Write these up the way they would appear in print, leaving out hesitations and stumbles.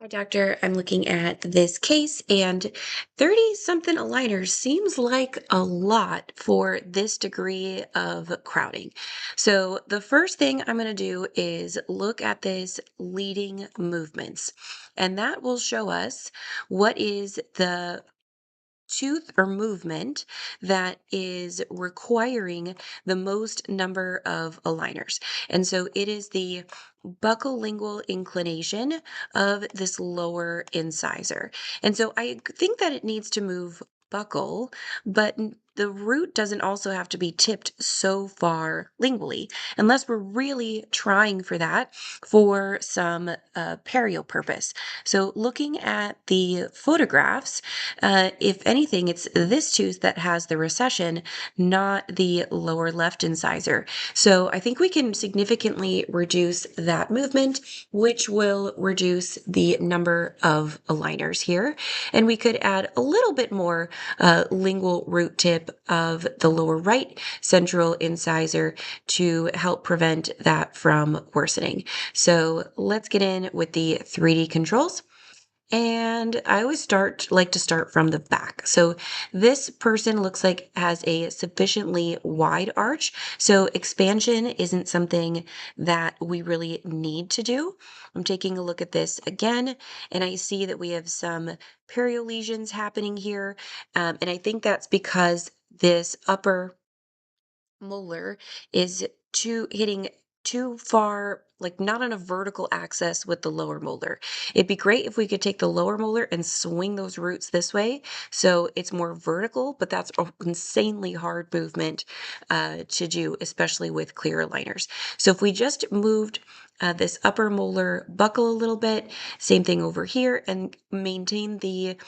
Hi, doctor. I'm looking at this case, and 30 something aligners seems like a lot for this degree of crowding. So, the first thing I'm going to do is look at this leading movements, and that will show us what is the tooth or movement that is requiring the most number of aligners. And so it is the buccolingual inclination of this lower incisor. And so I think that it needs to move buccal, but the root doesn't also have to be tipped so far lingually, unless we're really trying for that for some perio purpose. So looking at the photographs, if anything, it's this tooth that has the recession, not the lower left incisor. So I think we can significantly reduce that movement, which will reduce the number of aligners here. And we could add a little bit more lingual root tip of the lower right central incisor to help prevent that from worsening. So let's get in with the 3D controls. And I always like to start from the back. So this person looks like has a sufficiently wide arch. So expansion isn't something that we really need to do. I'm taking a look at this again, and I see that we have some perio lesions happening here. And I think that's because this upper molar is hitting too far, like not on a vertical axis with the lower molar. It'd be great if we could take the lower molar and swing those roots this way so it's more vertical, but that's an insanely hard movement to do, especially with clear aligners. So if we just moved this upper molar buckle a little bit, same thing over here, and maintain the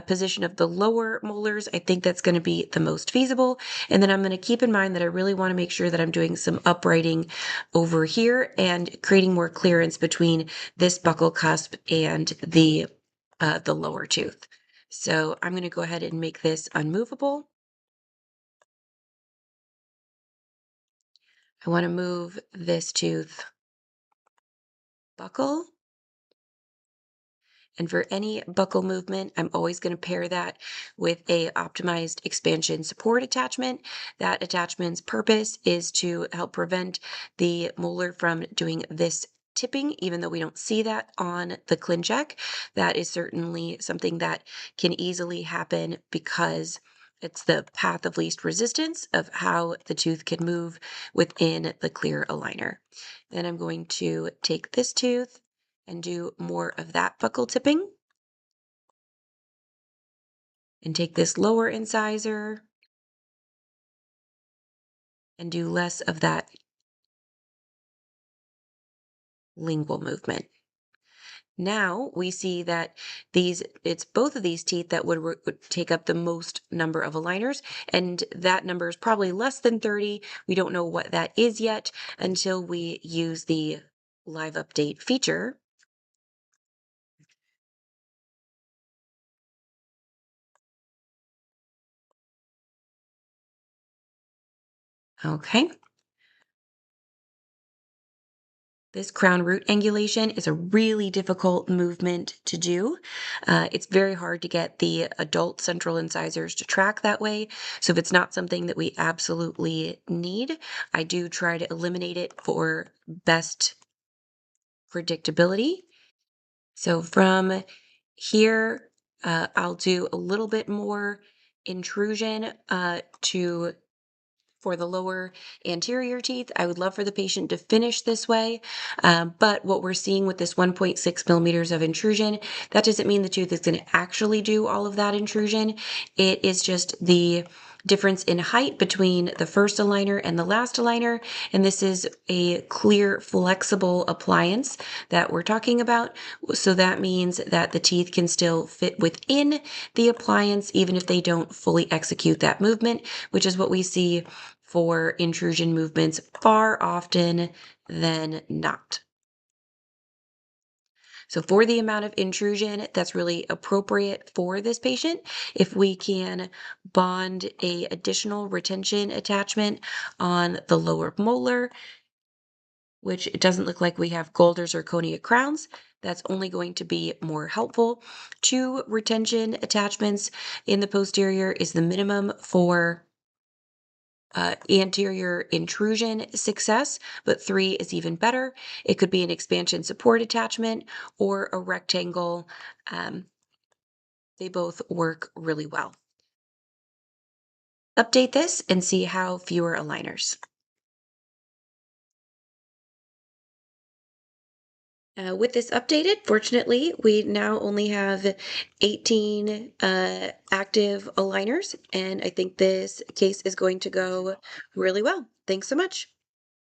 position of the lower molars, I think that's going to be the most feasible. And then I'm going to keep in mind that I really want to make sure that I'm doing some uprighting over here and creating more clearance between this buccal cusp and the lower tooth. So I'm going to go ahead and make this unmovable. I want to move this tooth buccal. And for any buccal movement, I'm always going to pair that with a optimized expansion support attachment. That attachment's purpose is to help prevent the molar from doing this tipping, even though we don't see that on the ClinCheck. That is certainly something that can easily happen because it's the path of least resistance of how the tooth can move within the clear aligner. Then I'm going to take this tooth and do more of that buccal tipping. And take this lower incisor and do less of that lingual movement. Now we see that it's both of these teeth that would take up the most number of aligners, and that number is probably less than 30. We don't know what that is yet until we use the live update feature. Okay. This crown root angulation is a really difficult movement to do. It's very hard to get the adult central incisors to track that way. So if it's not something that we absolutely need, I do try to eliminate it for best predictability. So from here, I'll do a little bit more intrusion to for the lower anterior teeth. I would love for the patient to finish this way, but what we're seeing with this 1.6 millimeters of intrusion, that doesn't mean the tooth is going to actually do all of that intrusion. It is just the difference in height between the first aligner and the last aligner, and this is a clear, flexible appliance that we're talking about. So that means that the teeth can still fit within the appliance, even if they don't fully execute that movement, which is what we see for intrusion movements far often than not. So for the amount of intrusion that's really appropriate for this patient, if we can bond a additional retention attachment on the lower molar, which it doesn't look like we have gold or zirconia crowns. That's only going to be more helpful. 2 retention attachments in the posterior is the minimum for anterior intrusion success, but 3 is even better. It could be an expansion support attachment or a rectangle. Um, they both work really well. Update this and see how fewer aligners. With this updated, fortunately, we now only have 18 active aligners, and I think this case is going to go really well. Thanks so much.